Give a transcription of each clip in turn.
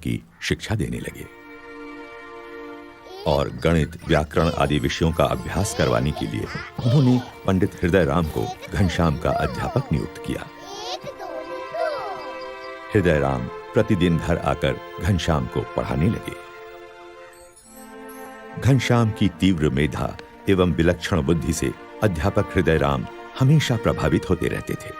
की शिक्षा देने लगे और गणित, व्याकरण आदि विषयों का अभ्यास करवाने के लिए उन्होंने पंडित हृदयराम को घनश्याम का अध्यापक नियुक्त किया। हृदयराम प्रतिदिन घर आकर घनश्याम को पढ़ाने लगे। घनश्याम की तीव्र मेधा एवं विलक्षण बुद्धि से अध्यापक हृदयराम हमेशा प्रभावित होते रहते थे।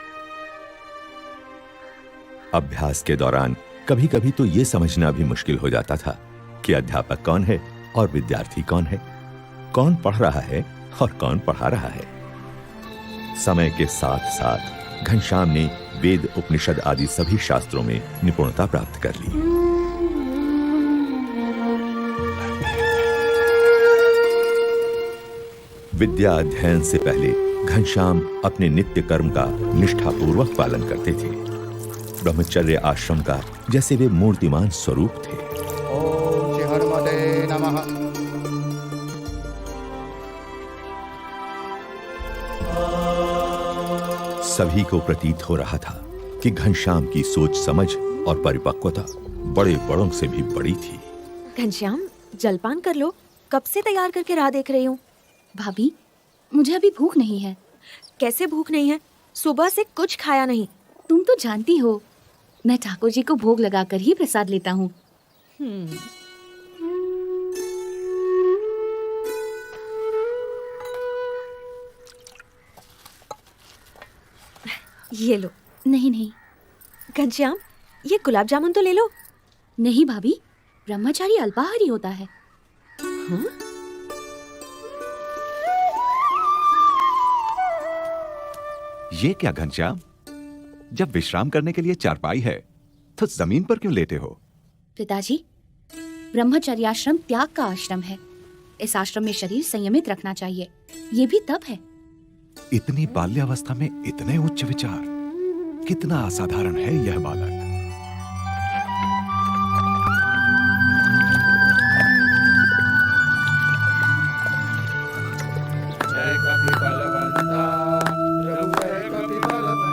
अभ्यास के दौरान कभी कभी तो यह समझना भी मुश्किल हो जाता था कि अध्यापक कौन है और विद्यार्थी कौन है, कौन पढ़ रहा है और कौन पढ़ा रहा है। समय के साथ साथ घनश्याम ने वेद, उपनिषद आदि सभी शास्त्रों में निपुणता प्राप्त कर ली। विद्या अध्ययन से पहले घनश्याम अपने नित्य कर्म का निष्ठापूर्वक पालन करते थे। ब्रह्मचर्य आश्रम का जैसे वे मूर्तिमान स्वरूप थे। ओम श्री हनुमते नमः। सभी को प्रतीत हो रहा था कि घनश्याम की सोच समझ और परिपक्वता बड़े बड़ों से भी बड़ी थी। घनश्याम, जलपान कर लो, कब से तैयार करके राह देख रही हूँ। भाभी, मुझे अभी भूख नहीं है। कैसे भूख नहीं है? सुबह से कुछ खाया नहीं। तुम तो जानती हो, मैं ठाकुर जी को भोग लगाकर ही प्रसाद लेता हूँ। ये लो। नहीं नहीं। घनश्याम, ये गुलाब जामुन तो ले लो। नहीं भाभी, ब्रह्मचारी अल्पाहारी होता है। ये क्या घनश्याम, जब विश्राम करने के लिए चारपाई है तो जमीन पर क्यों लेटे हो? पिताजी, ब्रह्मचर्याश्रम त्याग का आश्रम है। इस आश्रम में शरीर संयमित रखना चाहिए। ये भी तप है। इतनी बाल्यावस्था में इतने उच्च विचार, कितना असाधारण है यह बालक। जय कपि बलवंता, प्रभु जय कपि बलवंता।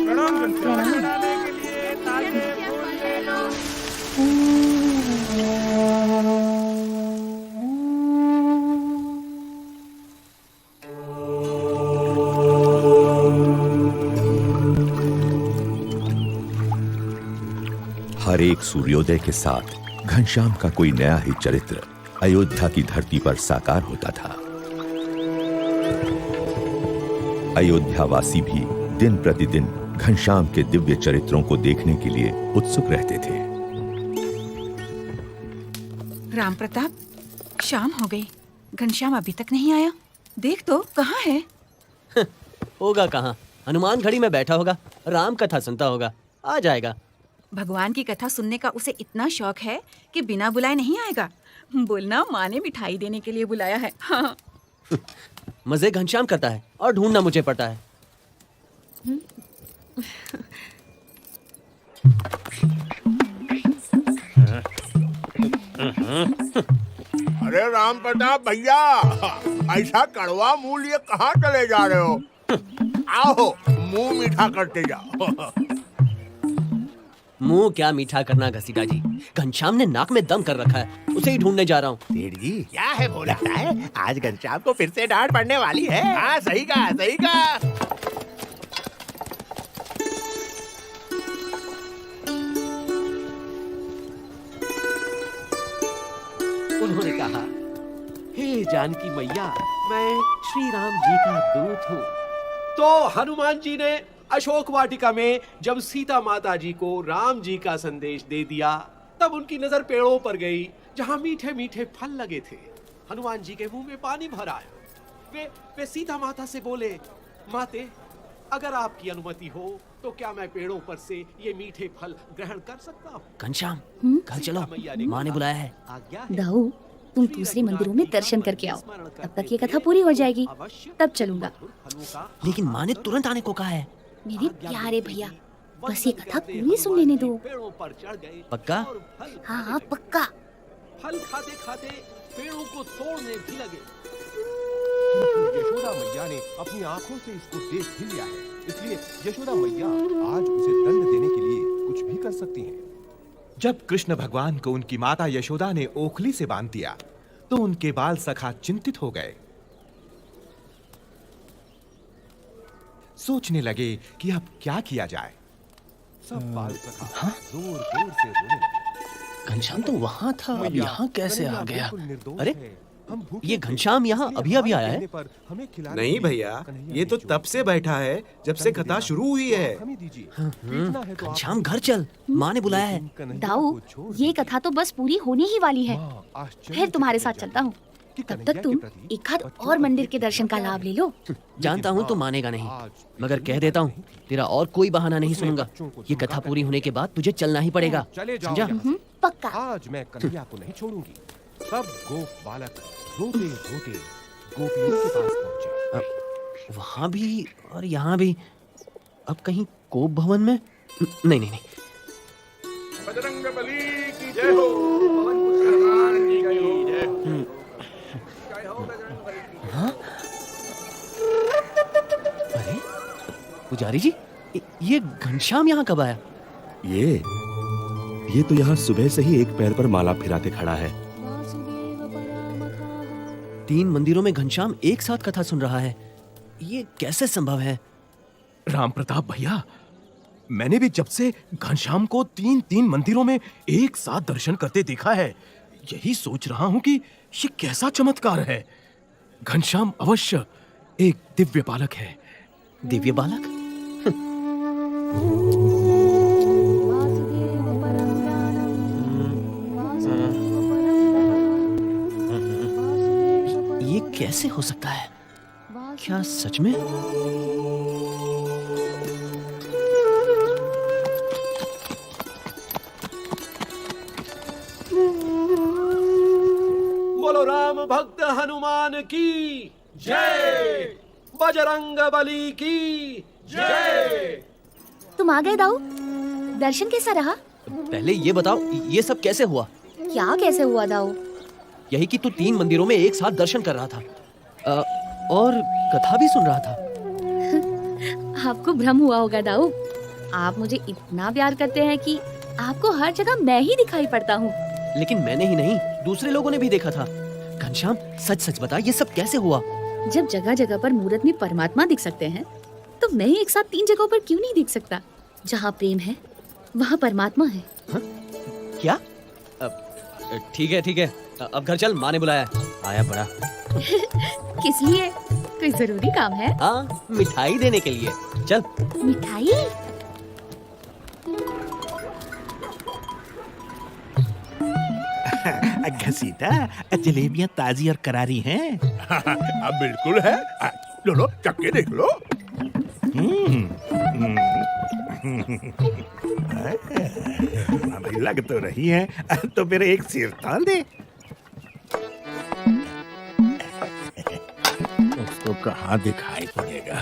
प्रणाम घनश्याम। के लिए ताली ले लो। हर एक सूर्योदय के साथ घनश्याम का कोई नया ही चरित्र अयोध्या की धरती पर साकार होता था। अयोध्यावासी भी दिन प्रतिदिन घनश्याम के दिव्य चरित्रों को देखने के लिए उत्सुक रहते थे। राम प्रताप, शाम हो गई, घनश्याम अभी तक नहीं आया। देख तो कहाँ है? होगा कहाँ, हनुमान घड़ी में बैठा होगा, राम कथा सुनता होगा, आ जाएगा। भगवान की कथा सुनने का उसे इतना शौक है कि बिना बुलाए नहीं आएगा। बोलना, माँ ने मिठाई देने के लिए बुलाया है। हाँ। मजे घनश्याम करता है और ढूंढना मुझे पड़ता है। अरे राम प्रताप भैया, ऐसा कड़वा मुंह लिए कहाँ चले जा रहे हो? आओ, मुंह मीठा करते जाओ। मुंह क्या मीठा करना घसीटा जी, घनश्याम ने नाक में दम कर रखा है, उसे ही ढूंढने जा रहा हूँ। सेठ जी, क्या है वो? लगता है आज घनश्याम को फिर से डांट पड़ने वाली है। हाँ, सही कहा, सही कहा। उन्होंने कहा, हे जानकी मैया, मैं श्री राम जी का दूत हूँ। तो हनुमान जी ने अशोक वाटिका में जब सीता माता जी को राम जी का संदेश दे दिया, तब उनकी नजर पेड़ों पर गई जहाँ मीठे मीठे फल लगे थे। हनुमान जी के मुंह में पानी भर आया। वे सीता माता से बोले, माते, अगर आपकी अनुमति हो तो क्या मैं पेड़ों पर से ये मीठे फल ग्रहण कर सकता हूँ? घनश्याम, घर चलो, माँ ने बुलाया है। दाऊ, तुम दूसरे मंदिरों में दर्शन करके आओ, तब तक ये कथा पूरी हो जाएगी, तब चलूंगा। लेकिन माँ ने तुरंत आने को कहा है। मेरे प्यारे भैया, बस ये कथा पूरी सुन लेने दो। पक्का? हाँ हाँ, पक्का। फल खाते खाते पेड़ों को तोड़ने भी लगे। यशोदा मैया ने अपनी आंखों से इसको देख भी लिया है, इसलिए यशोदा मैया आज उसे दंड देने के लिए कुछ भी कर सकती हैं। जब कृष्ण भगवान को उनकी माता यशोदा ने ओखली से बांध दिया तो उनके बाल सखा चिंतित हो गए। सोचने लगे कि अब क्या किया जाए। सब बाल सखा जोर-जोर से रोने लगे। घनश्याम तो वहाँ था, अब मैया, यहाँ कैसे आ कन्हैया गया? बिल्कुल निर्दोष अरे, है। हम भूखे ये थे। घनश्याम यहाँ अभी-अभी आया है? नहीं भैया, ये तो तब से बैठा है जब से कथा शुरू हुई है। घनश्याम घर चल, माँ ने बुलाया है। दाऊ, ये कथा तो बस पूरी होने ही वाली है। फिर तुम्हारे साथ चलता हूँ। तब तक तुम एक आध और मंदिर के दर्शन का लाभ ले लो। जानता हूँ तो मानेगा नहीं, मगर कह देता हूँ तेरा और कोई बहाना नहीं सुनूंगा। ये कथा पूरी होने के बाद तुझे चलना ही पड़ेगा, समझा? पक्का। आज मैं कन्हैया को नहीं छोड़ूंगी। सब गोप बालक रोते रोते गोपियों के पास पहुंचे। वहाँ भी और यहाँ भी। अब कहीं कोप भवन में? नहीं नहीं नहीं। बजरंग बली की जय हो, पवन पुत्र हनुमान जी की जय हो। जय हो बजरंग बली की। हाँ? अरे पुजारी जी, ये घनश्याम यहाँ कब आया? ये तो यहाँ सुबह से ही एक पैर पर माला फिराते खड़ा है। 3 मंदिरों में घनश्याम एक साथ कथा सुन रहा है, ये कैसे संभव है? राम प्रताप भैया, मैंने भी जब से घनश्याम को 3 मंदिरों में एक साथ दर्शन करते देखा है, यही सोच रहा हूँ कि ये कैसा चमत्कार है। घनश्याम अवश्य एक दिव्य बालक है। दिव्य बालक? ये कैसे हो सकता है? क्या सच में? बोलो राम भक्त हनुमान की जय, बजरंग बली की जय। तुम आ गए दाऊ? दर्शन कैसा रहा? पहले ये बताओ, ये सब कैसे हुआ? क्या कैसे हुआ दाऊ? यही कि तू 3 मंदिरों में एक साथ दर्शन कर रहा था और कथा भी सुन रहा था। आपको भ्रम हुआ होगा दाऊ। आप मुझे इतना प्यार करते हैं कि आपको हर जगह मैं ही दिखाई पड़ता हूँ। लेकिन मैंने ही नहीं, दूसरे लोगों ने भी देखा था। घनश्याम, सच सच बता, ये सब कैसे हुआ? जब जगह जगह पर मूर्त में परमात्मा दिख सकते हैं, तो मैं एक साथ 3 जगहों पर क्यों नहीं दिख सकता? जहाँ प्रेम है, वहाँ परमात्मा है। हा? क्या? ठीक है ठीक है, अब घर चल, माँ ने बुलाया। आया बड़ा। किस लिए? कोई जरूरी काम है? हाँ, मिठाई देने के लिए। चल। मिठाई? घसीटा, जलेबियां ताजी और करारी हैं। अब बिल्कुल है। लो लो, चक्के देख लो। अभी लग तो रही है, तो फिर एक सिरताल दे। उसको कहाँ दिखाई पड़ेगा?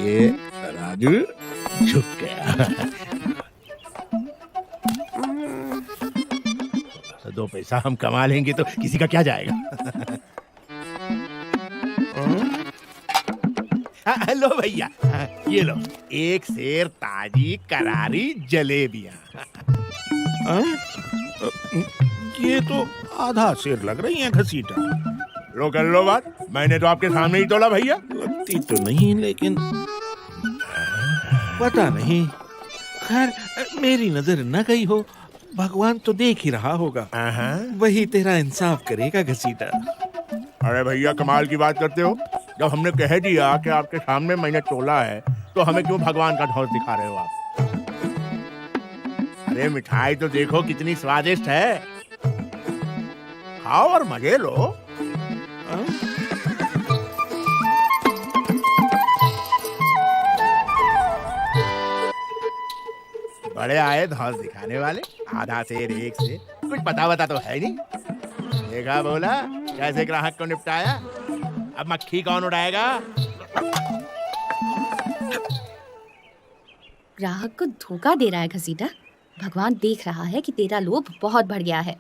ये तराजू झुक गया। 2 पैसा हम कमा लेंगे तो किसी का क्या जाएगा। लो भैया, ये लो, एक सेर ताजी करारी जलेबियां। ये तो आधा सेर लग रही हैं घसीटा। लो कर लो बात, मैंने तो आपके सामने ही तोला भैया। लगती तो नहीं, लेकिन पता नहीं। खैर, मेरी नजर न गई हो, भगवान तो देख ही रहा होगा। वही तेरा इंसाफ करेगा घसीटा। अरे भैया, कमाल की बात करते हो। जब हमने कह दिया कि आपके सामने मैंने तोला है, तो हमें क्यों भगवान का ढौर दिखा रहे हो आप? अरे मिठाई तो देखो कितनी स्वादिष्ट है। खाओ और मजे लो। बड़े आए धौस दिखाने वाले। आधा सेर, एक सेर, कुछ पता तो है नहीं। देखा बोला कैसे ग्राहक को निपटाया। अब मक्खी कौन उड़ाएगा? ग्राहक को धोखा दे रहा है घसीटा। भगवान देख रहा है कि तेरा लोभ बहुत बढ़ गया है।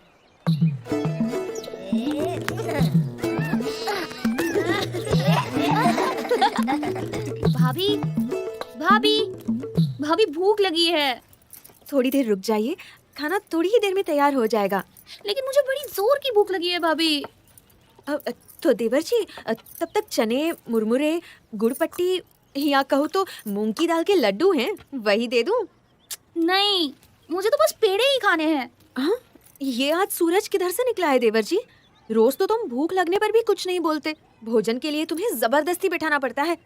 भाभी भाभी भाभी भूख लगी है। थोड़ी देर रुक जाइए, खाना थोड़ी ही देर में तैयार हो जाएगा। लेकिन मुझे बड़ी जोर की भूख लगी है भाभी। तो देवर जी, तब तक चने, मुरमुरे, गुड़ पट्टी या कहूँ तो मूंग की दाल के लड्डू हैं, वही दे दूं? नहीं, मुझे तो बस पेड़े ही खाने हैं। हाँ, ये आज सूरज किधर से निकला है देवर जी? रोज तो तुम भूख लगने पर भी कुछ नहीं बोलते। भोजन के लिए तुम्हें जबरदस्ती बिठाना पड़ता है,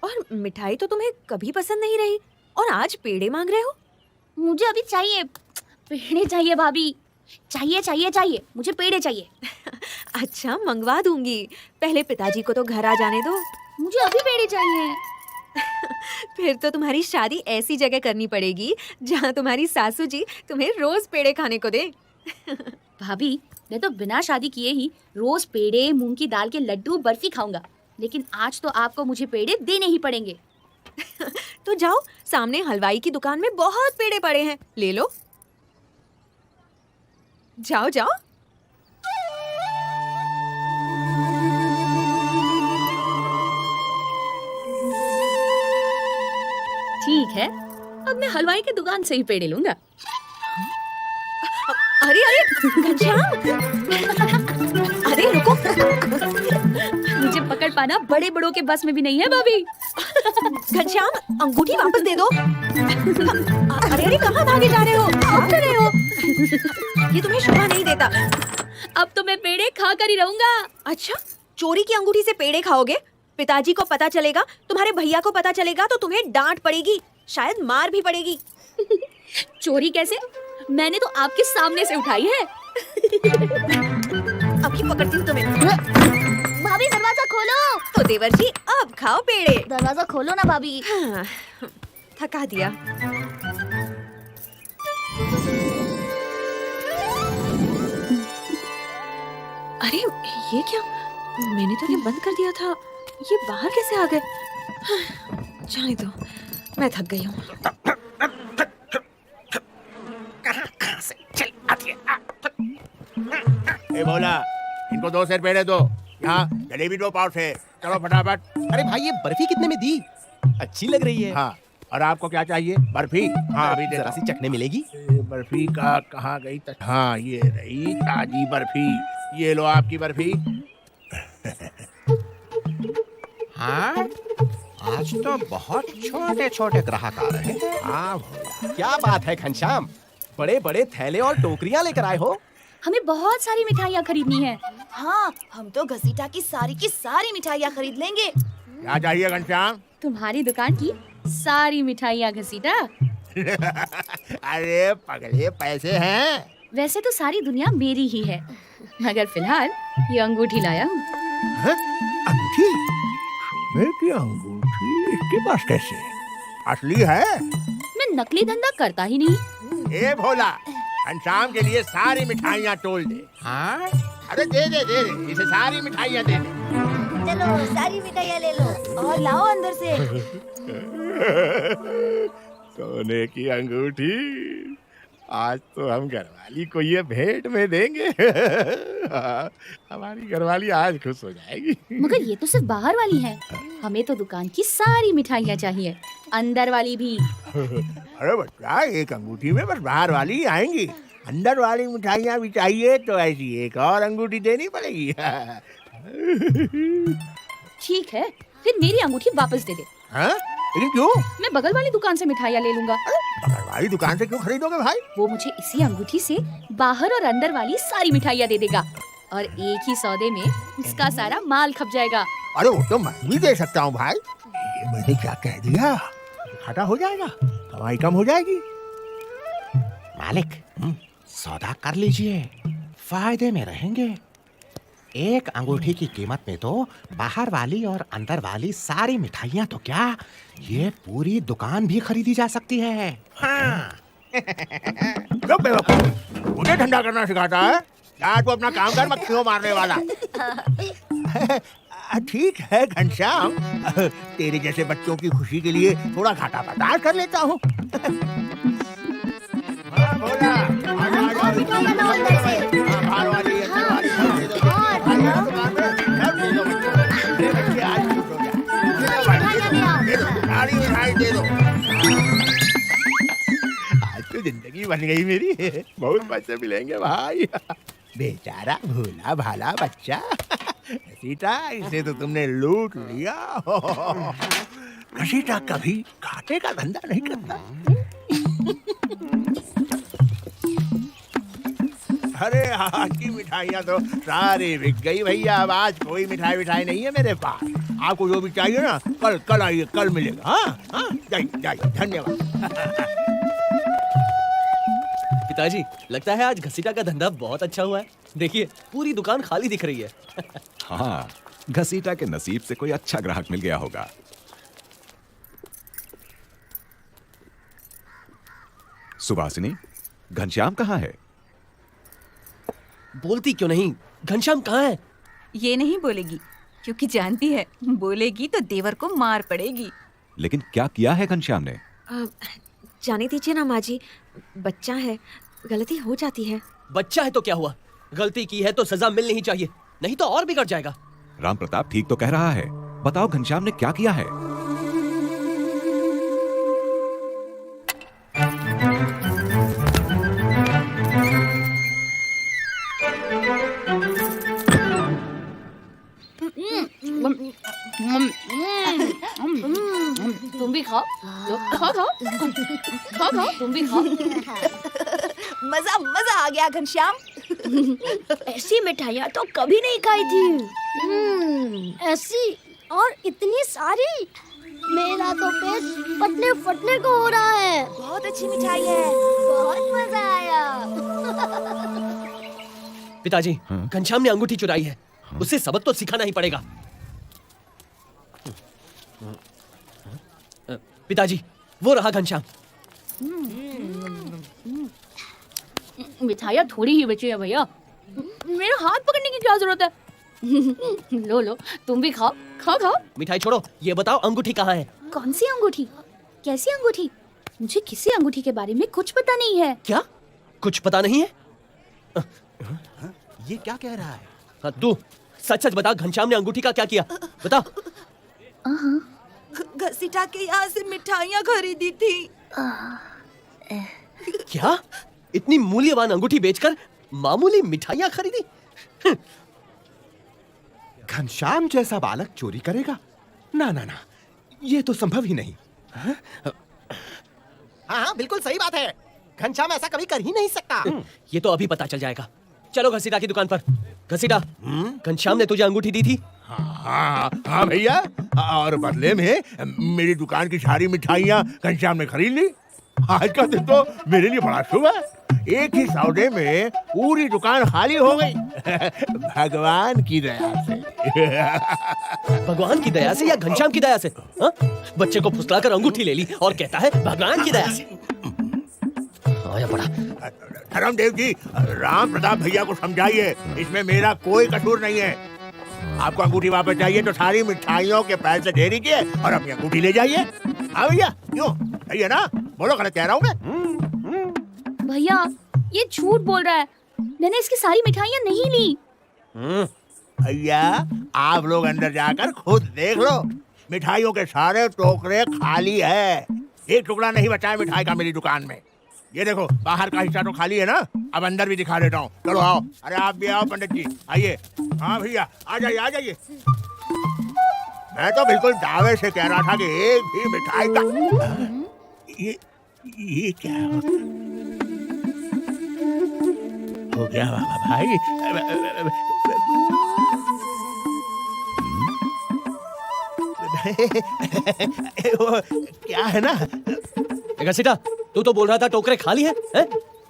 और मिठाई तो तुम्हें कभी पसंद नहीं रही, और आज पेड़े मांग रहे हो? मुझे अभी चाहिए, पेड़े चाहिए भाभी। चाहिए चाहिए चाहिए, मुझे पेड़े चाहिए। अच्छा, मंगवा दूंगी। पहले पिताजी को तो घर आ जाने दो। मुझे अभी पेड़े चाहिए। फिर तो तुम्हारी शादी ऐसी जगह करनी पड़ेगी जहाँ तुम्हारी सासू जी तुम्हें रोज पेड़े खाने को दे। भाभी, मैं तो बिना शादी किए ही रोज पेड़े, मूंग की दाल के लड्डू, बर्फी खाऊंगा, लेकिन आज तो आपको मुझे पेड़े देने ही पड़ेंगे। तो जाओ, सामने हलवाई की दुकान में बहुत पेड़े पड़े हैं, ले लो। जाओ जाओ। ठीक है, अब मैं हलवाई की दुकान से ही पेड़े लूंगा। अरे अरे घनश्याम, अरे रुको। मुझे पकड़ पाना बड़े बड़ों के बस में भी नहीं है भाभी। घनश्याम, अंगूठी वापस दे दो। अरे अरे, कहाँ भागे जा रहे हो? क्या कर रहे हो? ये तुम्हें शोभा नहीं देता। अब तो मैं पेड़े खा कर ही रहूंगा। अच्छा, चोरी की अंगूठी से पेड़े खाओगे? पिताजी को पता चलेगा, तुम्हारे भैया को पता चलेगा तो तुम्हें डांट पड़ेगी, शायद मार भी पड़ेगी। चोरी कैसे? मैंने तो आपके सामने से उठाई है। अभी पकड़ती हूँ तुम्हें। भाभी, दरवाजा खोलो। तो देवर जी, अब खाओ पेड़े। दरवाजा खोलो ना भाभी। हाँ, थका दिया। अरे ये क्या? मैंने तो ये बंद कर दिया था, ये बाहर कैसे आ गए? जाने दो, मैं थक गई हूँ। ए बोला, इनको 2 सेर पेड़े दो। यहाँ जलेबी 2 पाव से। चलो फटाफट। अरे भाई, ये बर्फी कितने में दी? अच्छी लग रही है। हाँ, और आपको क्या चाहिए? बर्फी? हाँ, अभी जरा सी चखने मिलेगी। बर्फी का कहाँ गई? हाँ, ये रही ताजी बर्फी। ये लो आपकी बर्फी। हाँ, आज तो बहुत छोटे छोटे ग्राहक आ रहे हैं। हाँ, क्या बात है घनश्याम, बड़े बड़े थैले और टोकरियां लेकर आए हो। हमें बहुत सारी मिठाइयाँ खरीदनी है। हाँ, हम तो घसीटा की सारी मिठाइयाँ खरीद लेंगे। क्या चाहिए घनश्याम? तुम्हारी दुकान की सारी मिठाइयाँ घसीटा। अरे पगले, पैसे हैं? वैसे तो सारी दुनिया मेरी ही है, मगर फिलहाल ये अंगूठी लाया हूँ। अंगूठी? सोने की अंगूठी इसके पास कैसे? असली है? मैं नकली धंधा करता ही नहीं। ए भोला, घनश्याम के लिए सारी मिठाइयाँ तोल दे। हाँ? अरे दे दे दे दे, इसे सारी मिठाइयाँ दे दे। चलो, सारी मिठाइयाँ ले लो और लाओ अंदर से। सोने की अंगूठी, आज तो हम घरवाली को ये भेंट में देंगे। हमारी घरवाली आज खुश हो जाएगी। मगर ये तो सिर्फ बाहर वाली है, हमें तो दुकान की सारी मिठाइयाँ चाहिए, अंदर वाली भी। अरे बच्चा, एक अंगूठी में बस बाहर वाली आएंगी, अंदर वाली मिठाइयाँ भी चाहिए तो ऐसी एक और अंगूठी देनी पड़ेगी। ठीक है, फिर मेरी अंगूठी वापस दे दे। हाँ? लेकिन क्यों? मैं बगल वाली दुकान से मिठाइयाँ ले लूंगा। बगल वाली दुकान से क्यों खरीदोगे भाई? वो मुझे इसी अंगूठी से बाहर और अंदर वाली सारी मिठाइयाँ दे देगा, और एक ही सौदे में उसका सारा माल खप जाएगा। अरे वो तो मैं भी दे सकता हूँ भाई। ये मैंने क्या कह दिया? घाटा हो जाएगा, कमाई कम हो जाएगी। मालिक, सौदा कर लीजिए, फायदे में रहेंगे। एक अंगूठी की कीमत में तो बाहर वाली और अंदर वाली सारी मिठाइयाँ तो क्या, ये पूरी दुकान भी खरीदी जा सकती है। हाँ। मुझे ठंडा करना सिखाता है? यार तू अपना काम कर, मक्खियों मारने वाला। ठीक है घनश्याम, तेरे जैसे बच्चों की खुशी के लिए थोड़ा घाटा बर्दाश्त कर लेता हूँ। सारी मिठाई दे दो। आज तो जिंदगी बन गई मेरी, बहुत पैसे मिलेंगे भाई। बेचारा भोला भाला बच्चा घसीटा, इसे तो तुमने लूट लिया। घसीटा कभी घाटे का धंधा नहीं करता। अरे आज की मिठाइयाँ तो सारी बिक गई भैया। अब आज कोई मिठाई नहीं है मेरे पास। आपको जो भी चाहिए ना कल आइए, कल मिलेगा। हाँ हाँ, जाइए जाइए, धन्यवाद। पिताजी, लगता है आज घसीटा का धंधा बहुत अच्छा हुआ है। देखिए पूरी दुकान खाली दिख रही है। हाँ, घसीटा के नसीब से कोई अच्छा ग्राहक मिल गया होगा। सुभासिनी, घनश्याम कहाँ है? बोलती क्यों नहीं? घनश्याम कहाँ है? ये नहीं बोलेगी क्योंकि जानती है बोलेगी तो देवर को मार पड़ेगी। लेकिन क्या किया है घनश्याम ने? जाने दीजिए ना माँ जी, बच्चा है, गलती हो जाती है। बच्चा है तो क्या हुआ? गलती की है तो सजा मिलनी ही चाहिए, नहीं तो और बिगड़ जाएगा। राम प्रताप ठीक तो कह रहा है। बताओ घनश्याम ने क्या किया है? तुम भी खाओ, खाओ खाओ खाओ खाओ, तुम भी खाओ। मजा आ गया घनश्याम। ऐसी मिठाइयाँ तो कभी नहीं खाई थी। ऐसी और इतनी सारी, मेरा तो पेट फटने फटने को हो रहा है। बहुत अच्छी मिठाई है, बहुत मजा आया। पिताजी, घनश्याम ने अंगूठी चुराई है, उसे सबक तो सिखाना ही पड़ेगा। पिताजी, वो रहा घनश्याम। मिठाइयाँ थोड़ी ही बची है भैया, मेरा हाथ पकड़ने की क्या जरूरत है? लो लो, तुम भी खाओ खाओ खाओ। मिठाई छोड़ो, ये बताओ अंगूठी कहाँ है? कौन सी अंगूठी? कैसी अंगूठी? मुझे किसी अंगूठी के बारे में कुछ पता नहीं है। क्या कुछ पता नहीं है? ये क्या कह रहा है? हाँ, तू सच सच बता, घनश्याम ने अंगूठी का क्या किया? बता। घसीटा के यहाँ से मिठाइयाँ खरीदी थी। क्या? इतनी मूल्यवान अंगूठी बेचकर मामूली मिठाइयाँ खरीदी? घनश्याम जैसा बालक चोरी करेगा? ना ना ना, ये तो संभव ही नहीं। हाँ बिल्कुल सही बात है, घनश्याम ऐसा कभी कर ही नहीं सकता। ये तो अभी पता चल जाएगा। चलो घसीटा की दुकान पर। घसीटा, घनश्याम ने तुझे अंगूठी दी थी? हाँ भैया, और बदले में मेरी दुकान की सारी मिठाइयाँ घनश्याम ने खरीद ली। आज का दिन तो मेरे लिए बड़ा शुभ है। एक ही सौदे में पूरी दुकान खाली हो गई। भगवान की दया से। भगवान की दया से या घनश्याम की दया से? हा? बच्चे को फुसलाकर अंगूठी ले ली और कहता है भगवान की दया से। आया पड़ा। धर्मदेव जी, राम प्रताप भैया को समझाइए, इसमें मेरा कोई कसूर नहीं है। आपको अंगूठी वापस चाहिए तो सारी मिठाइयों के पैसे दे दीजिए और अपनी अंगूठी ले जाइए। हाँ भैया, क्यों? सही है ना? बोलो, गलत कह रहा हूँ मैं? भैया, ये झूठ बोल रहा है। मैंने इसकी सारी मिठाइयाँ नहीं ली। भैया, आप लोग अंदर जाकर खुद देख लो, मिठाइयों के सारे टोकरे खाली है। एक टुकड़ा नहीं बचा है मिठाई का मेरी दुकान में। ये देखो, बाहर का हिस्सा तो खाली है ना। अब अंदर भी दिखा देता हूँ। चलो आओ। अरे आप भी आओ पंडित जी, आइए। हाँ भैया, आ जाइए आ जाइए। मैं तो बिल्कुल दावे से कह रहा था कि एक भी मिठाई का ये क्या हो गया भाई? वो क्या है ना, घसीटा, तू तो बोल रहा था टोकरे खाली हैं? हैं?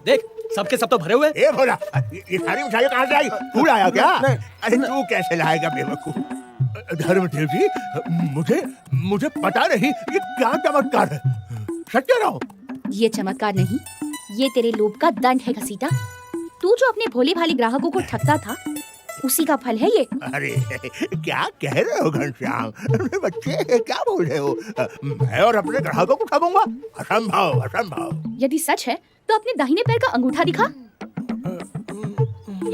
देख, सबके सब तो भरे हुए। ए भोला, ये सारी मिठाइयाँ कहाँ से आई? तू लाया क्या? अरे तू कैसे लाएगा बेवकूफ? धर्मदेव जी, मुझे पता नहीं, ये क्या चमत्कार है? सच्चे रहो। ये चमत्कार नहीं, ये तेरे लोभ का दंड है घसीटा। तू जो अपने भोले भाले ग्राहकों को ठगता था, उसी का फल है ये। अरे क्या कह रहे हो घनश्याम? बच्चे क्या बोल रहे हो? मैं और अपने ग्राहकों को ठगूंगा? असंभव असंभव। यदि सच है तो अपने दाहिने पैर का अंगूठा दिखा।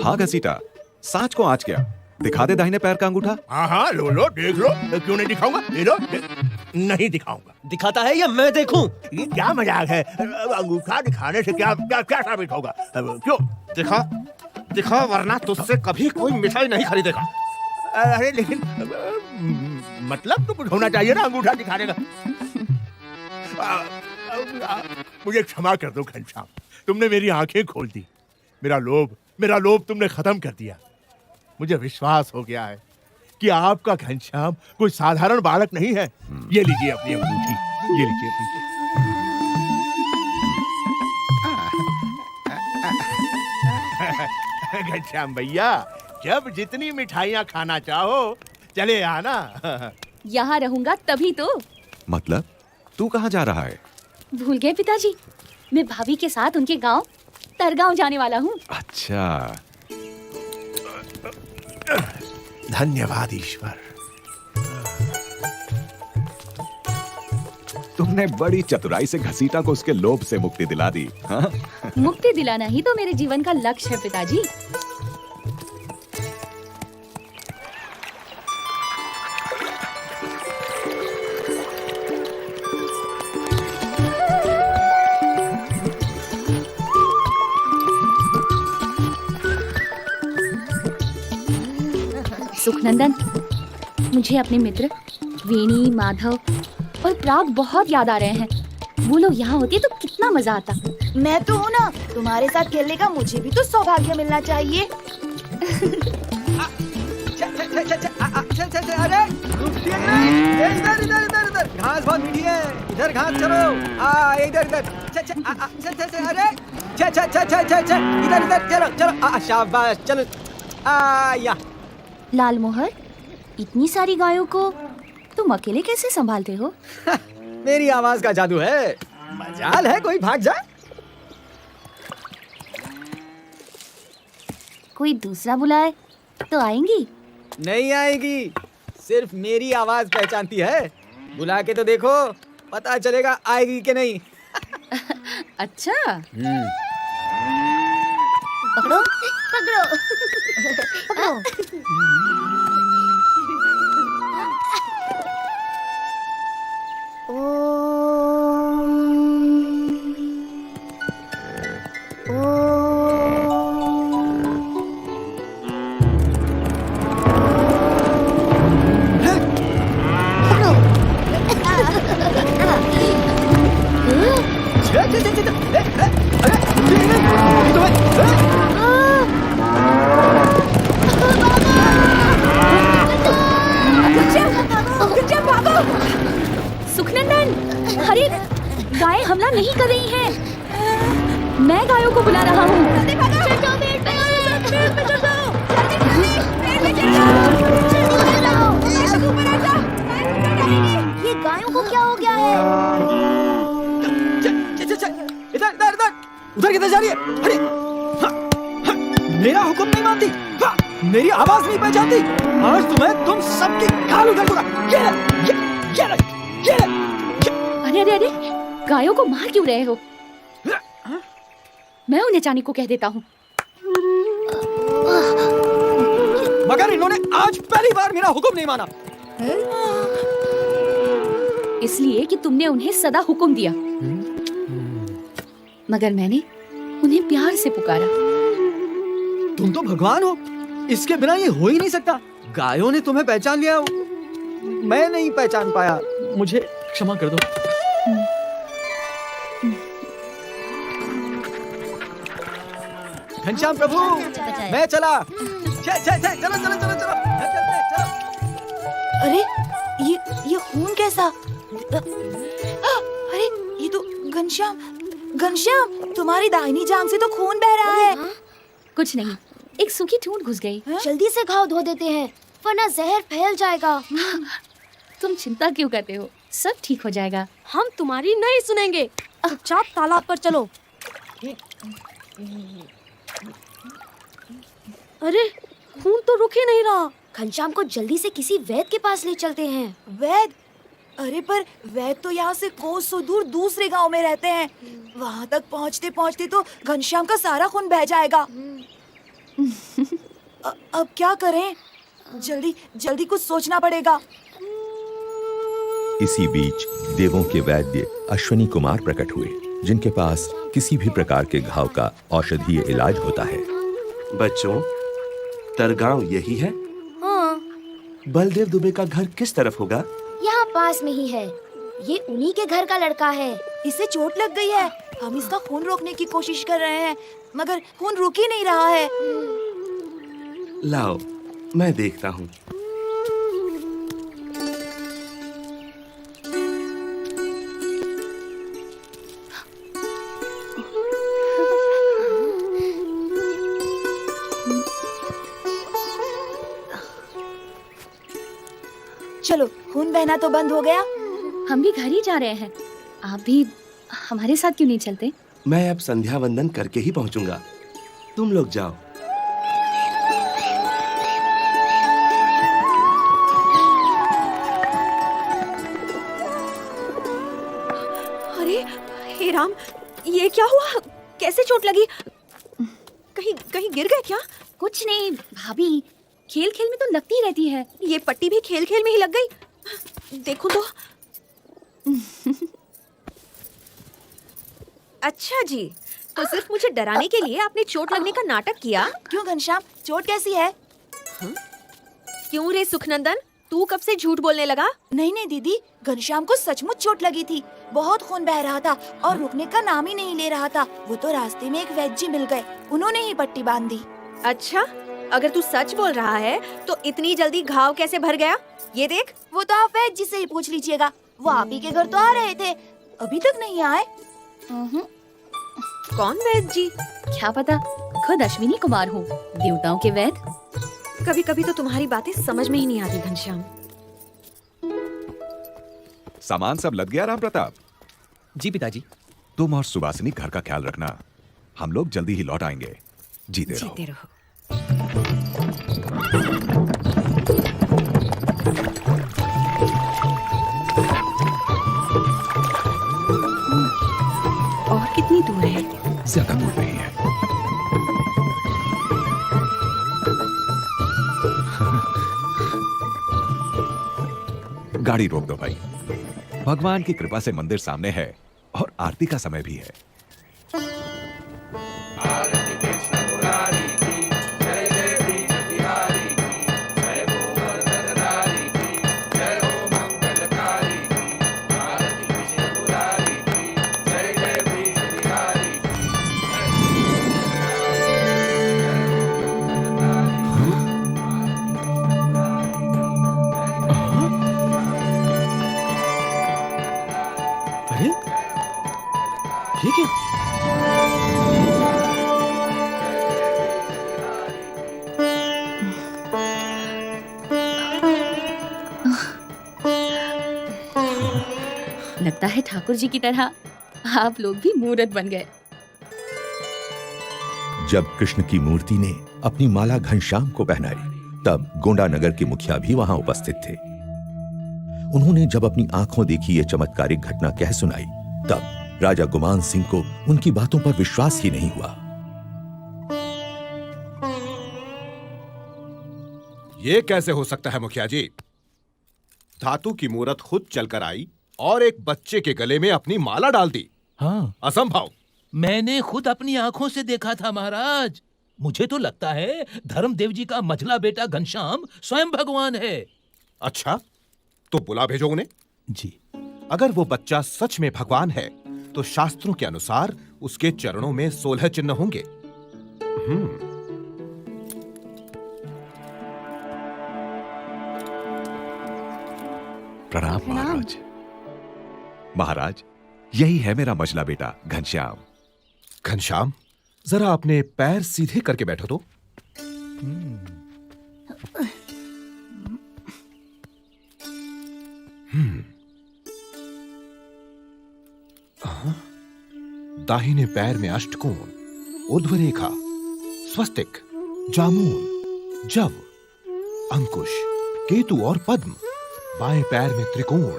हाँ घसीटा, सांच को आज क्या? दिखा दे दाहिने पैर का अंगूठा। हाँ लो लो, देख लो। क्यों नहीं दिखाऊंगा? ले लो। नहीं दिखाऊंगा। दिखाता है या मैं देखूं? ये क्या मजाक है? अंगूठा दिखाने से क्या क्या क्या साबित होगा? क्यों? दिखा दिखा, वरना तुझसे कभी कोई मिठाई नहीं खरीदेगा। अरे लेकिन मतलब तो कुछ होना चाहिए ना अंगूठा दिखाने का। मुझे क्षमा कर दो घनश्याम, तुमने मेरी आंखें खोल दी। मेरा लोभ तुमने खत्म कर दिया। मुझे विश्वास हो गया है कि आपका घनश्याम कोई साधारण बालक नहीं है। ये लीजिए अपनी अंगूठी, ये लीजिए अपनी। घनश्याम भैया, जब जितनी मिठाइयाँ खाना चाहो चले आना। यहाँ रहूंगा तभी तो। मतलब तू कहाँ जा रहा है? भूल गए पिताजी, मैं भाभी के साथ उनके गांव तरगांव जाने वाला हूँ। अच्छा, धन्यवाद ईश्वर। तुमने बड़ी चतुराई से घसीटा को उसके लोभ से मुक्ति दिला दी। हाँ? मुक्ति दिलाना ही तो मेरे जीवन का लक्ष्य है पिताजी। सुखनंदन, मुझे अपने मित्र वेणी, माधव और प्राग बहुत याद आ रहे हैं। वो लोग यहाँ होते तो कितना मजा आता। मैं तो हूँ ना, तुम्हारे साथ खेलने का मुझे भी तो सौभाग्य मिलना चाहिए। अरे इधर इधर इधर इधर, घास बहुत मीठी है, इधर घास चलो। इधर इधर, अरे इधर इधर चलो चलो, शाबाश, चलो। या लाल मोहर, इतनी सारी गायों को तुम अकेले कैसे संभालते हो? मेरी आवाज का जादू है, मजाल है कोई भाग जाए। कोई दूसरा बुलाए तो आएंगी? नहीं आएगी, सिर्फ मेरी आवाज पहचानती है। बुला के तो देखो, पता चलेगा आएगी कि नहीं। अच्छा, पकड़ो पकड़ो पकड़ो। सुखनंदन, अरे गायें हमला नहीं कर रही हैं। मैं गायों को बुला रहा हूँ। ये गायों को क्या हो गया है? इधर इधर इधर, उधर किधर जा रही है? अरे मेरा हुक्म नहीं मानती, मेरी आवाज नहीं पहचानती। आज तुम्हें तुम सबकी खाल उधर दूंगा। अरे अरे अरे, गायों को मार क्यों रहे हो? मैं उन्हें जाने को कह देता हूँ। मगर इन्होंने आज पहली बार मेरा हुक्म नहीं माना। इसलिए कि तुमने उन्हें सदा हुक्म दिया, मगर मैंने उन्हें प्यार से पुकारा। तुम तो भगवान हो, इसके बिना ये हो ही नहीं सकता। गायों ने तुम्हें पहचान लिया, मैं नहीं पहचान पाया, मुझे क्षमा कर दो। घनश्याम प्रभु, मैं चला। चलो चलो चलो चलो चलो। अरे ये खून कैसा? अरे ये तो घनश्याम, घनश्याम तुम्हारी दाहिनी जांघ से तो खून बह रहा है। कुछ नहीं, एक सूखी ठूंठ घुस गई। जल्दी से घाव धो देते हैं, वरना जहर फैल जाएगा। तुम चिंता क्यों करते हो? सब ठीक हो जाएगा। हम तुम्हारी नहीं सुनेंगे, चुपचाप तालाब पर चलो। अरे खून तो रुक ही नहीं रहा। घनश्याम को जल्दी से किसी वैद्य के पास ले चलते हैं। वैद्य? अरे पर वैद्य तो यहाँ से कोसों दूर दूसरे गांव में रहते हैं। वहाँ तक पहुँचते पहुँचते तो घनश्याम का सारा खून बह जाएगा। अब क्या करें? जल्दी जल्दी कुछ सोचना पड़ेगा। इसी बीच देवों के वैद्य अश्वनी कुमार प्रकट हुए, जिनके पास किसी भी प्रकार के घाव का औषधीय इलाज होता है। बच्चों, तरगांव यही है? हाँ, बलदेव दुबे का घर किस तरफ होगा? यहाँ पास में ही है। ये उन्हीं के घर का लड़का है। इसे चोट लग गई है। हम इसका खून रोकने की कोशिश कर रहे हैं, मगर खून रुक ही नहीं रहा है। लाओ, मैं देखता हूँ। चलो, खून बहना तो बंद हो गया। हम भी घर ही जा रहे हैं। आप भी हमारे साथ क्यों नहीं चलते? मैं अब संध्या वंदन करके ही पहुंचूंगा। तुम लोग जाओ। अरे हे राम, ये क्या हुआ? कैसे चोट लगी? कहीं कहीं गिर गए क्या? कुछ नहीं भाभी, खेल खेल में तो लगती रहती है। ये पट्टी भी खेल खेल में ही लग गई। देखो तो। अच्छा जी, तो सिर्फ मुझे डराने के लिए आपने चोट लगने का नाटक किया? क्यों घनश्याम, चोट कैसी है? क्यों रे सुखनंदन, तू कब से झूठ बोलने लगा? नहीं दीदी, घनश्याम को सचमुच चोट लगी थी। बहुत खून बह रहा था और रुकने का नाम ही नहीं ले रहा था। वो तो रास्ते में एक वैद्य जी मिल गए, उन्होंने ही पट्टी बांध दी। अच्छा, अगर तू सच बोल रहा है तो इतनी जल्दी घाव कैसे भर गया? ये देख। वो तो आप वैद्य जी से ही पूछ लीजिएगा। वो आप ही के घर तो आ रहे थे, अभी तक नहीं आए। कौन वैद्य जी? क्या पता, खुद अश्विनी कुमार हूँ, देवताओं के वैद्य। कभी कभी तो तुम्हारी बातें समझ में ही नहीं आती घनश्याम। सामान सब लद गया राम प्रताप? जी पिताजी। तुम और सुवासिनी घर का ख्याल रखना। हम लोग जल्दी ही लौट आएंगे। जीते रहो। जीते रहो। और कितनी दूर है? ज्यादा दूर नहीं है। गाड़ी रोक दो भाई। भगवान की कृपा से मंदिर सामने है और आरती का समय भी है। अरे ये क्या? लगता है ठाकुर जी की तरह आप लोग भी मूर्त बन गए। जब कृष्ण की मूर्ति ने अपनी माला घनश्याम को पहनाई, तब गोंडा नगर के मुखिया भी वहां उपस्थित थे। उन्होंने जब अपनी आंखों देखी ये चमत्कारिक घटना कह सुनाई, तब राजा गुमान सिंह को उनकी बातों पर विश्वास ही नहीं हुआ। ये कैसे हो सकता है मुखिया जी? धातु की मूर्त खुद चलकर आई और एक बच्चे के गले में अपनी माला डाल दी। हाँ, असंभव। मैंने खुद अपनी आंखों से देखा था महाराज। मुझे तो लगता है धर्मदेव जी का मझला बेटा घनश्याम स्वयं भगवान है। अच्छा, तो बुला भेजो उन्हें। जी। अगर वो बच्चा सच में भगवान है, तो शास्त्रों के अनुसार उसके चरणों में 16 चिन्ह होंगे। प्रणाम महाराज। महाराज, यही है मेरा मझला बेटा घनश्याम। घनश्याम, जरा अपने पैर सीधे करके बैठो तो। दाहिने पैर में अष्टकोण, ऊर्ध्व रेखा, स्वस्तिक, जामुन, जव, अंकुश, केतु और पद्म। बाएं पैर में त्रिकोण,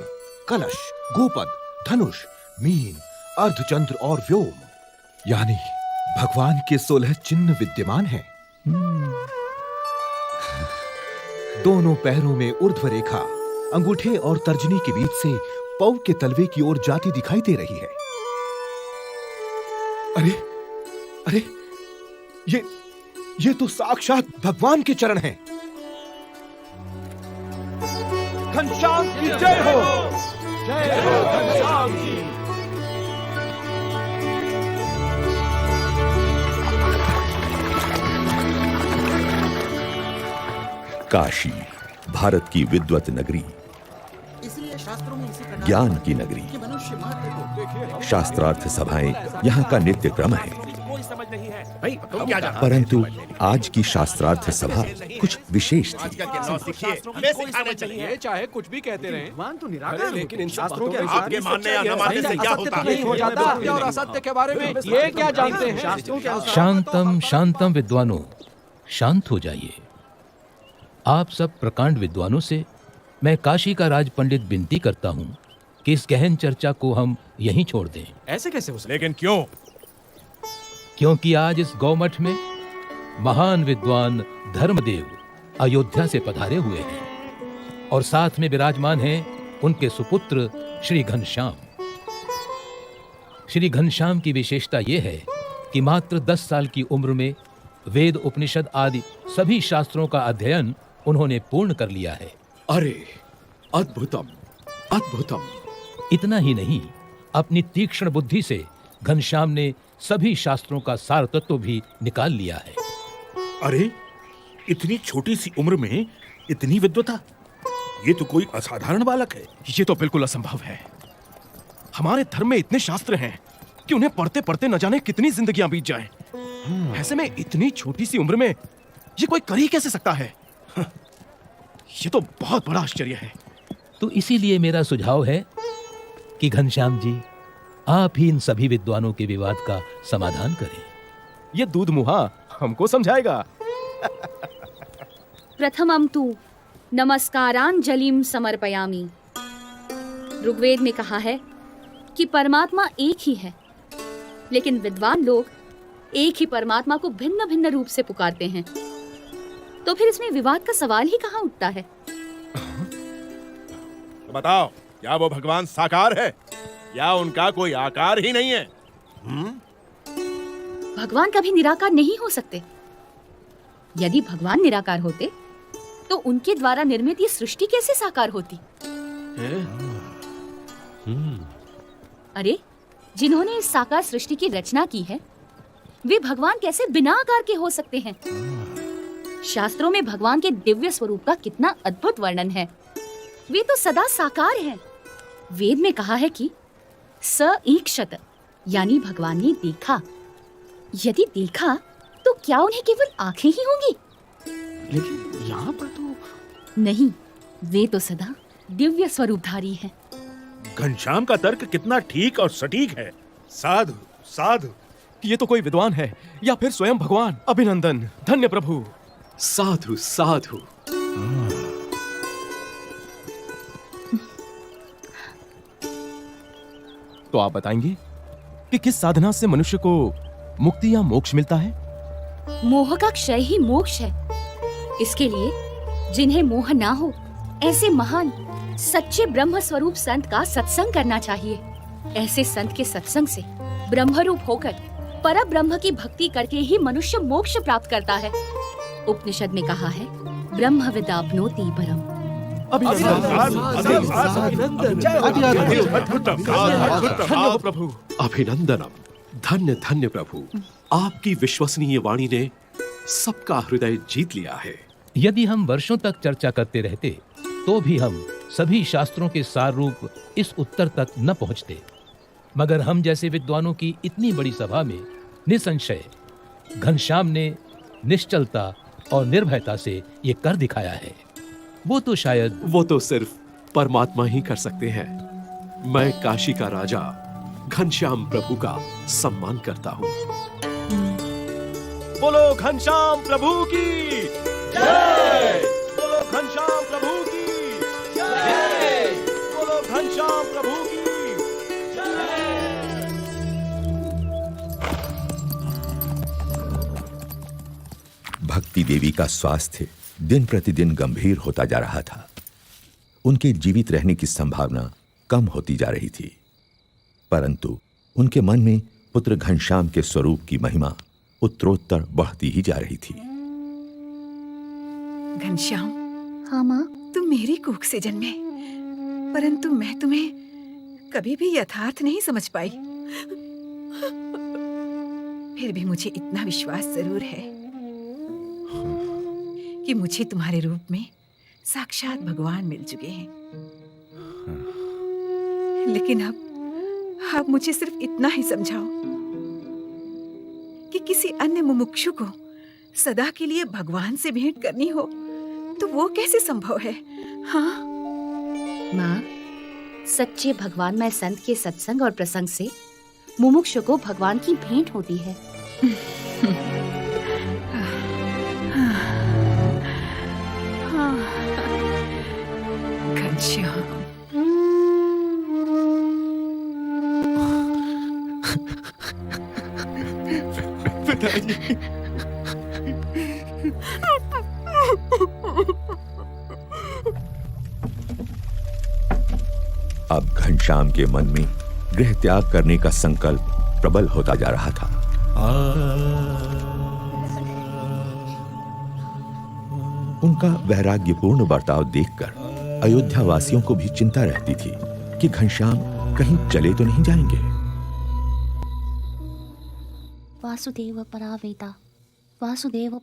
कलश, गोपद, धनुष, मीन, अर्धचंद्र और व्योम। यानी भगवान के 16 चिन्ह विद्यमान हैं। दोनों पैरों में ऊर्ध्व रेखा अंगूठे और तर्जनी के बीच से पौ के तलवे की ओर जाती दिखाई दे रही है। अरे अरे ये तो साक्षात भगवान के चरण हैं। घनश्याम की जय हो। जय हो घनश्याम की। काशी, भारत की विद्वत नगरी, ज्ञान की नगरी, शास्त्रार्थ सभाएं यहाँ का नित्य क्रम है। परंतु आज की शास्त्रार्थ सभा कुछ विशेष थी। चाहे कुछ भी कहते रहे, भगवान तो निराकार, लेकिन इन शास्त्रों के आपके मानने या न मानने से क्या होता है? नहीं हो जाता। सत्य और असत्य के बारे में ये क्या जानते हैं? शास्त्रों के अनुसार शांतम शांतम विद्वानों, शांत हो जाइए। आप सब प्रकांड विद्वानों से मैं काशी का राज पंडित विनती करता हूँ कि इस गहन चर्चा को हम यहीं छोड़ दें। ऐसे कैसे हो सकता? लेकिन क्यों? क्योंकि आज इस गौमठ में महान विद्वान धर्मदेव अयोध्या से पधारे हुए हैं और साथ में विराजमान हैं उनके सुपुत्र श्री घनश्याम। श्री घनश्याम की विशेषता यह है कि मात्र 10 साल की उम्र में वेद, उपनिषद आदि सभी शास्त्रों का अध्ययन उन्होंने पूर्ण कर लिया है। अरे अद्भुतम अद्भुतम। इतना ही नहीं, अपनी तीक्ष्ण बुद्धि से घनश्याम ने सभी शास्त्रों का सार तत्व भी निकाल लिया है। अरे इतनी छोटी सी उम्र में इतनी विद्वता, ये तो कोई असाधारण बालक है। ये तो बिल्कुल असंभव है। हमारे धर्म में इतने शास्त्र हैं कि उन्हें पढ़ते पढ़ते न जाने कितनी जिंदगियां बीत जाएं। ऐसे में इतनी छोटी सी उम्र में ये कोई कर ही कैसे सकता है? ये तो बहुत बड़ा आश्चर्य है। तो इसीलिए मेरा सुझाव है कि घनश्याम जी, आप ही इन सभी विद्वानों के विवाद का समाधान करें। ये दूध मुहा हमको समझाएगा। प्रथमं तु नमस्कारांजलिम समर्पयामि। ऋग्वेद में कहा है कि परमात्मा एक ही है, लेकिन विद्वान लोग एक ही परमात्मा को भिन्न भिन्न रूप से पुकारते हैं। तो फिर इसमें विवाद का सवाल ही कहाँ उठता है? तो बताओ, क्या वो भगवान साकार है या उनका कोई आकार ही नहीं है? भगवान कभी निराकार नहीं हो सकते। यदि भगवान निराकार होते तो उनके द्वारा निर्मित ये सृष्टि कैसे साकार होती? अरे, जिन्होंने इस साकार सृष्टि की रचना की है, वे भगवान कैसे बिना आकार के हो सकते हैं? शास्त्रों में भगवान के दिव्य स्वरूप का कितना अद्भुत वर्णन है। वे तो सदा साकार हैं। वेद में कहा है कि स ईक्षत, यानी भगवान ने देखा। यदि देखा तो क्या उन्हें केवल आंखें ही होंगी? लेकिन यहाँ पर तो नहीं, वे तो सदा दिव्य स्वरूपधारी हैं। घनश्याम का तर्क कितना ठीक और सटीक है। साधु साधु। ये तो कोई विद्वान है या फिर स्वयं भगवान। अभिनंदन, धन्य प्रभु। साधु साधु। तो आप बताएंगे कि किस साधना से मनुष्य को मुक्ति या मोक्ष मिलता है? मोह का क्षय ही मोक्ष है। इसके लिए जिन्हें मोह ना हो, ऐसे महान सच्चे ब्रह्म स्वरूप संत का सत्संग करना चाहिए। ऐसे संत के सत्संग से ब्रह्मरूप होकर पर ब्रह्म की भक्ति करके ही मनुष्य मोक्ष प्राप्त करता है। उपनिषद में कहा है, ब्रह्म विदाप्नोति परम। प्रभु अभिनंदनम। धन्य धन्य प्रभु, आपकी विश्वसनीय वाणी ने सबका हृदय जीत लिया है। यदि हम वर्षों तक चर्चा करते रहते तो भी हम सभी शास्त्रों के सार रूप इस उत्तर तक न पहुंचते। मगर हम जैसे विद्वानों की इतनी बड़ी सभा में निसंशय घनश्याम ने निश्चलता और निर्भयता से ये कर दिखाया है। वो तो सिर्फ परमात्मा ही कर सकते हैं। मैं काशी का राजा घनश्याम प्रभु का सम्मान करता हूँ। बोलो घनश्याम प्रभु की जय। बोलो घनश्याम प्रभु की जय। बोलो घनश्याम प्रभु की जय। भक्ति देवी का स्वास्थ्य दिन प्रतिदिन गंभीर होता जा रहा था। उनके जीवित रहने की संभावना कम होती जा रही थी, परंतु उनके मन में पुत्र घनश्याम के स्वरूप की महिमा उत्तरोत्तर बढ़ती ही जा रही थी। घनश्याम, हाँ माँ। तुम मेरी कोख से जन्मे, परंतु मैं तुम्हें कभी भी यथार्थ नहीं समझ पाई। फिर भी मुझे इतना विश्वास जरूर है कि मुझे तुम्हारे रूप में साक्षात भगवान मिल चुके हैं। लेकिन अब मुझे सिर्फ इतना ही समझाओ कि किसी अन्य मुमुक्षु को सदा के लिए भगवान से भेंट करनी हो तो वो कैसे संभव है? हाँ माँ, सच्चे भगवानमय संत के सत्संग और प्रसंग से मुमुक्षु को भगवान की भेंट होती है। घनश्याम, पिताजी। अब घनश्याम के मन में गृह त्याग करने का संकल्प प्रबल होता जा रहा था। उनका वैराग्यपूर्ण बर्ताव देखकर अयोध्या वासियों को भी चिंता रहती थी कि घनश्याम कहीं चले तो नहीं जाएंगे। वासुदेव परावेता, वासुदेव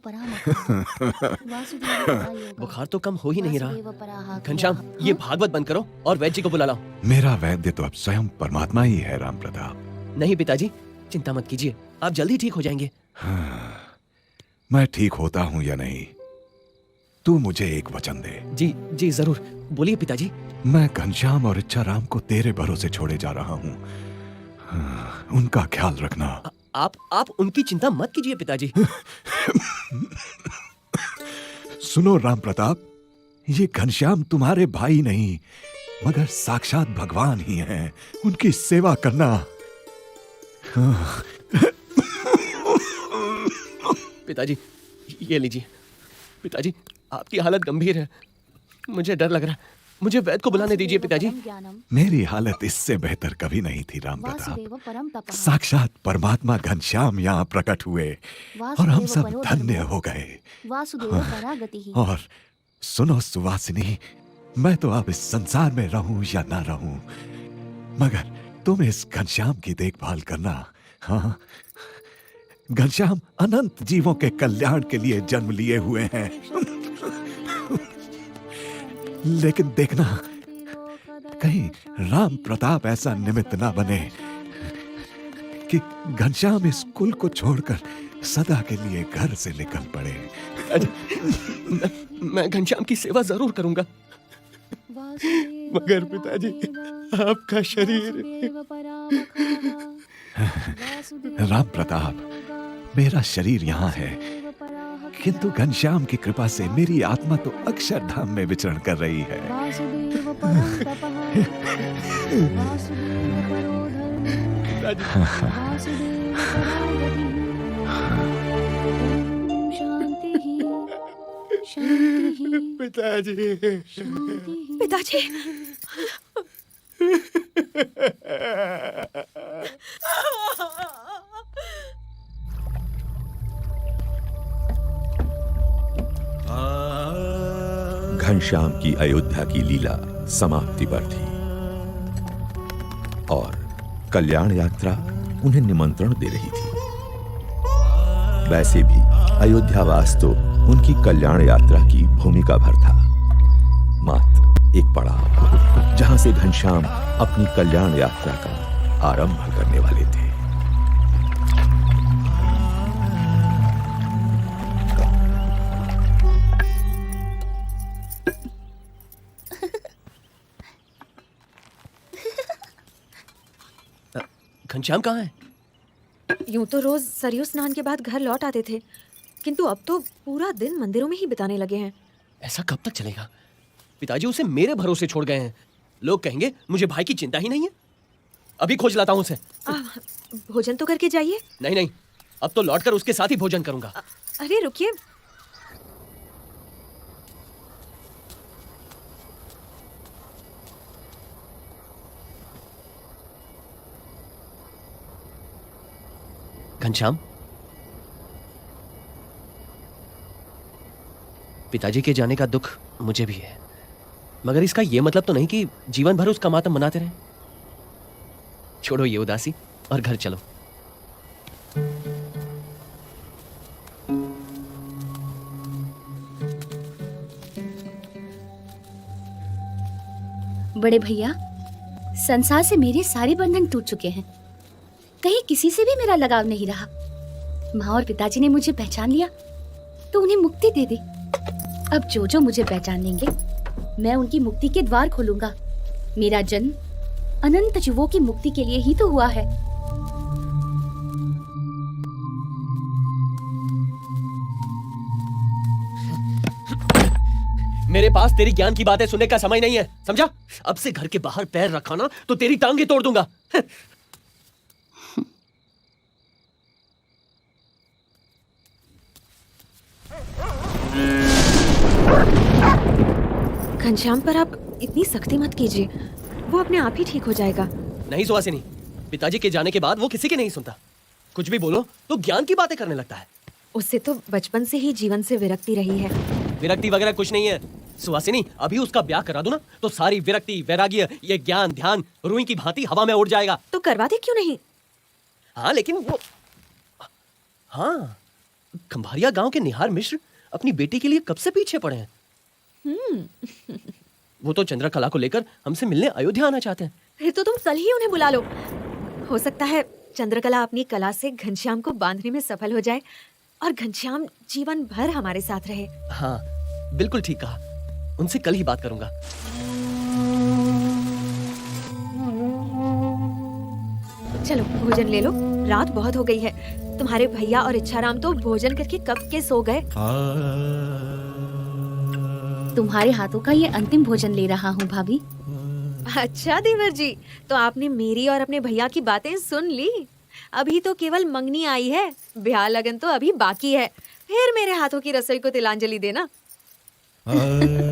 बुखार तो कम हो ही नहीं रहा। घनश्याम, ये भागवत बंद करो और वैद्य जी को बुला लाओ। मेरा वैद्य तो अब स्वयं परमात्मा ही है राम प्रताप। नहीं पिताजी, चिंता मत कीजिए, आप जल्दी ठीक हो जाएंगे। मैं ठीक होता हूँ या नहीं, तू मुझे एक वचन दे। जी जी जरूर, बोलिए पिताजी। मैं घनश्याम और इच्छाराम को तेरे भरोसे छोड़े जा रहा हूँ, उनका ख्याल रखना। आप उनकी चिंता मत कीजिए पिताजी। सुनो राम प्रताप, ये घनश्याम तुम्हारे भाई नहीं मगर साक्षात भगवान ही हैं, उनकी सेवा करना। पिताजी ये लीजिए। पिताजी आपकी हालत गंभीर है, मुझे डर लग रहा है, मुझे वैद्य को बुलाने दीजिए पिताजी। मेरी हालत इससे बेहतर कभी नहीं थी राम प्रताप। साक्षात परमात्मा घनश्याम यहाँ प्रकट हुए और हम सब धन्य हो गए। और सुनो सुवासिनी, मैं तो अब इस संसार में रहूं या ना रहूं, मगर तुम इस घनश्याम की देखभाल करना। हाँ, घनश्याम अनंत जीवों के कल्याण के लिए जन्म लिए हुए हैं। लेकिन देखना कहीं राम प्रताप ऐसा निमित्त ना बने कि घनश्याम इस कुल को छोड़कर सदा के लिए घर से निकल पड़े। मैं घनश्याम की सेवा जरूर करूंगा, मगर पिताजी आपका शरीर। राम प्रताप, मेरा शरीर यहाँ है, किंतु घनश्याम की कृपा से मेरी आत्मा तो अक्षरधाम में विचरण कर रही है। पिताजी, पिताजी, घनश्याम की अयोध्या की लीला समाप्ति पर थी और कल्याण यात्रा उन्हें निमंत्रण दे रही थी। वैसे भी अयोध्यावास तो उनकी कल्याण यात्रा की भूमिका भर था, मात्र एक पड़ाव जहां से घनश्याम अपनी कल्याण यात्रा का आरंभ करने वाले थे। घनश्याम कहाँ है? यूं तो रोज सरयू स्नान के बाद घर लौट आते थे, किंतु अब तो पूरा दिन मंदिरों में ही बिताने लगे हैं। ऐसा कब तक चलेगा? पिताजी उसे मेरे भरोसे छोड़ गए हैं। लोग कहेंगे मुझे भाई की चिंता ही नहीं है। अभी खोज लाता हूँ उसे। भोजन तो करके जाइए। नहीं नहीं, अब तो लौटकर उसके साथ ही भोजन करूंगा। अरे रुकिए, घनश्याम, पिताजी के जाने का दुख मुझे भी है, मगर इसका यह मतलब तो नहीं कि जीवन भर उसका मातम मनाते रहें। छोड़ो ये उदासी और घर चलो। बड़े भैया, संसार से मेरे सारे बंधन टूट चुके हैं। कहीं किसी से भी मेरा लगाव नहीं रहा। माँ और पिताजी ने मुझे पहचान लिया तो उन्हें मुक्ति दे दी। अब जो जो मुझे पहचान लेंगे, मैं उनकी मुक्ति के द्वार खोलूंगा। मेरा जन्म अनंत जीवों की मुक्ति के लिए ही तो हुआ है। मेरे पास तेरी ज्ञान की बातें सुनने का समय नहीं है, समझा? अब से घर के बाहर पैर रखा ना तो तेरी टांगे तोड़ दूंगा। घनश्याम पर आप इतनी सख्ती मत कीजिए, वो अपने आप ही ठीक हो जाएगा। नहीं सुहासिनी, पिताजी के जाने के बाद वो किसी की नहीं सुनता। कुछ भी बोलो तो ज्ञान की बातें करने लगता है। उससे तो बचपन से ही जीवन से विरक्ति रही है। विरक्ति वगैरह कुछ नहीं है सुहासिनी। अभी उसका ब्याह करा दूं ना तो सारी विरक्ति, वैराग्य, ये ज्ञान ध्यान रुई की भांति हवा में उड़ जाएगा। तो करवा दे क्यों नहीं? हाँ लेकिन वो, हाँ, खंभारिया गांव के निहार मिश्र अपनी बेटी के लिए कब से पीछे पड़े हैं। वो तो चंद्रकला को लेकर हमसे मिलने अयोध्या आना चाहते हैं। फिर तो तुम कल ही उन्हें बुला लो। हो सकता है चंद्रकला अपनी कला से घनश्याम को बांधने में सफल हो जाए और घनश्याम जीवन भर हमारे साथ रहे। हाँ बिल्कुल ठीक कहा, उनसे कल ही बात करूंगा। चलो भोजन ले लो, रात बहुत हो गई है। तुम्हारे भैया और इच्छाराम तो भोजन करके कब के सो गए। तुम्हारे हाथों का ये अंतिम भोजन ले रहा हूँ भाभी। अच्छा देवर जी, तो आपने मेरी और अपने भैया की बातें सुन ली। अभी तो केवल मंगनी आई है, ब्याह लगन तो अभी बाकी है। फिर मेरे हाथों की रसोई को तिलांजलि देना।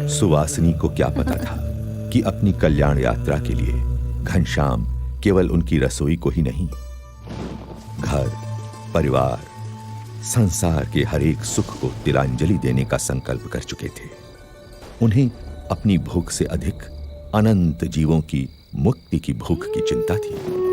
सुवासिनी को क्या पता था कि अपनी कल्याण यात्रा के लिए घनश्याम केवल उनकी रसोई को ही नहीं, घर, परिवार, संसार के हर एक सुख को तिलांजलि देने का संकल्प कर चुके थे। उन्हें अपनी भूख से अधिक अनंत जीवों की मुक्ति की भूख की चिंता थी।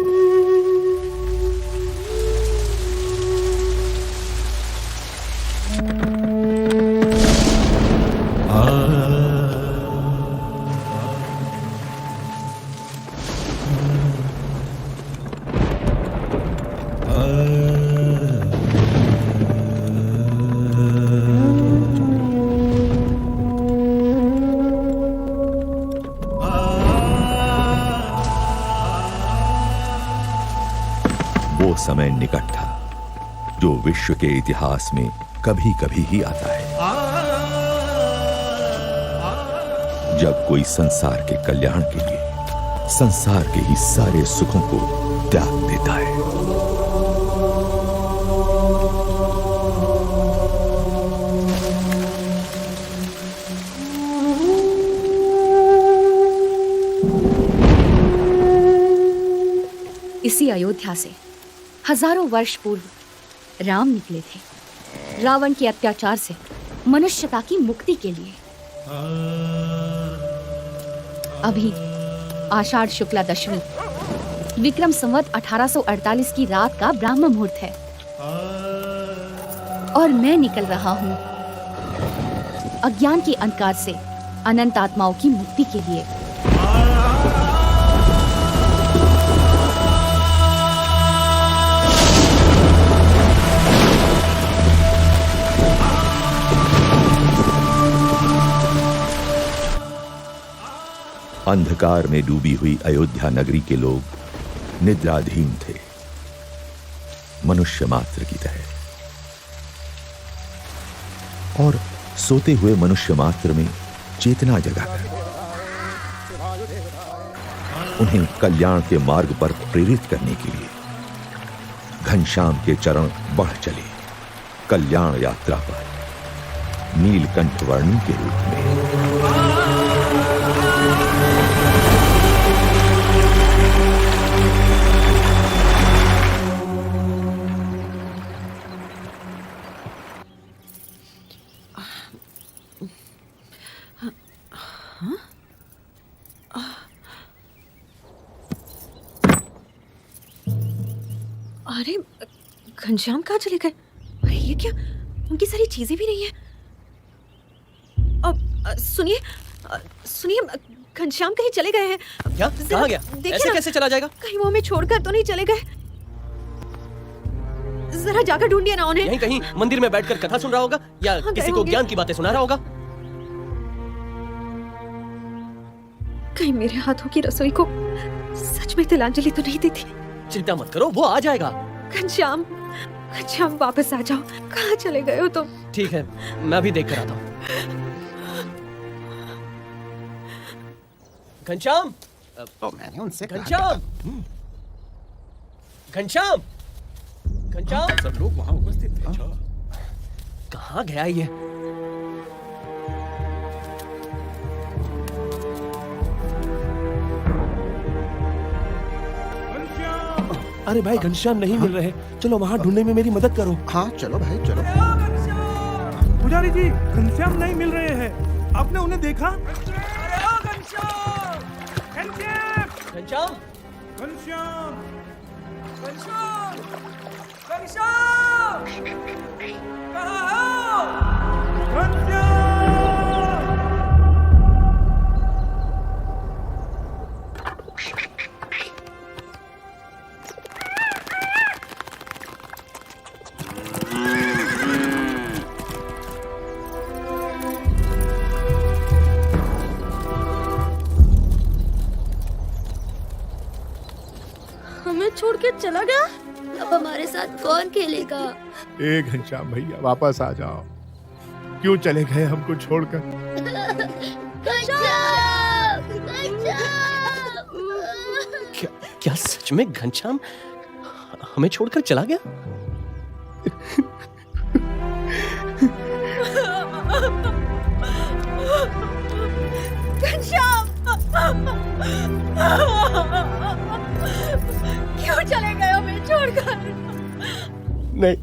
समय निकट था जो विश्व के इतिहास में कभी कभी ही आता है, जब कोई संसार के कल्याण के लिए संसार के ही सारे सुखों को त्याग देता है। इसी अयोध्या से हजारों वर्ष पूर्व राम निकले थे रावण के अत्याचार से मनुष्यता की मुक्ति के लिए। अभी आषाढ़ शुक्ला दशमी विक्रम संवत 1848 की रात का ब्राह्म मुहूर्त है और मैं निकल रहा हूँ अज्ञान के अंधकार से अनंत आत्माओं की मुक्ति के लिए। अंधकार में डूबी हुई अयोध्या नगरी के लोग निद्राधीन थे, मनुष्य मात्र की तरह, और सोते हुए मनुष्य मात्र में चेतना जगाकर उन्हें कल्याण के मार्ग पर प्रेरित करने के लिए घनश्याम के चरण बढ़ चले कल्याण यात्रा पर नीलकंठ वर्णी के रूप में। अरे घनश्याम कहाँ चले गए? अरे ये क्या, उनकी सारी चीजें भी नहीं है। अब सुनिए सुनिए, घनश्याम कहीं चले गए हैं। क्या? कहाँ गया? ऐसे कैसे चला जाएगा? कहीं वो हमें छोड़कर तो नहीं चले गए? जरा जाकर ढूंढिए ना उन्हें। यहीं कहीं मंदिर में बैठकर कथा सुन रहा होगा या किसी को ज्ञान की बातें सुना रहा होगा। कहीं मेरे हाथों की रसोई को सच में तिलांजलि तो नहीं दी थी? चिंता मत करो, वो आ जाएगा। घनश्याम, घनश्याम वापस आ जाओ। कहाँ चले गए हो तुम? ठीक है, मैं भी देख कर आता हूँ। घनश्याम, मैंने उनसे घनश्याम, घनश्याम, घनश्याम, सब लोग वहाँ उपस्थित थे। कहाँ गया ये? अरे भाई, घनश्याम नहीं मिल रहे। चलो वहाँ ढूंढने में मेरी मदद करो। हाँ चलो भाई चलो। पुजारी जी, घनश्याम नहीं मिल रहे हैं। आपने उन्हें देखा? घनश्याम, घनश्याम, घनश्याम, घनश्याम, कहाँ हो? हमें छोड़ के चला गया। अब हमारे साथ कौन खेलेगा? ए घनश्याम भैया, वापस आ जाओ। क्यों चले गए हमको छोड़कर? क्या सच में घनश्याम हमें छोड़कर चला गया? घनश्याम, क्यों चले गए हमें छोड़कर? नहीं,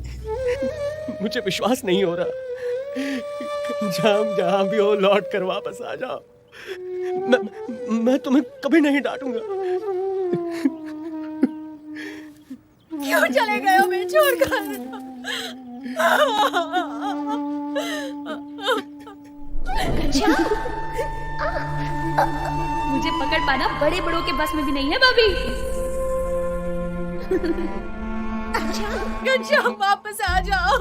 मुझे विश्वास नहीं हो रहा। घनश्याम, जहां भी हो लौट कर वापस आ जाओ। मैं तुम्हें कभी नहीं डांटूंगा। क्यों चले गए हमें छोड़कर? घनश्याम, मुझे पकड़ पाना बड़े बड़ों के बस में भी नहीं है भाभी। घनश्याम, वापस आ जाओ।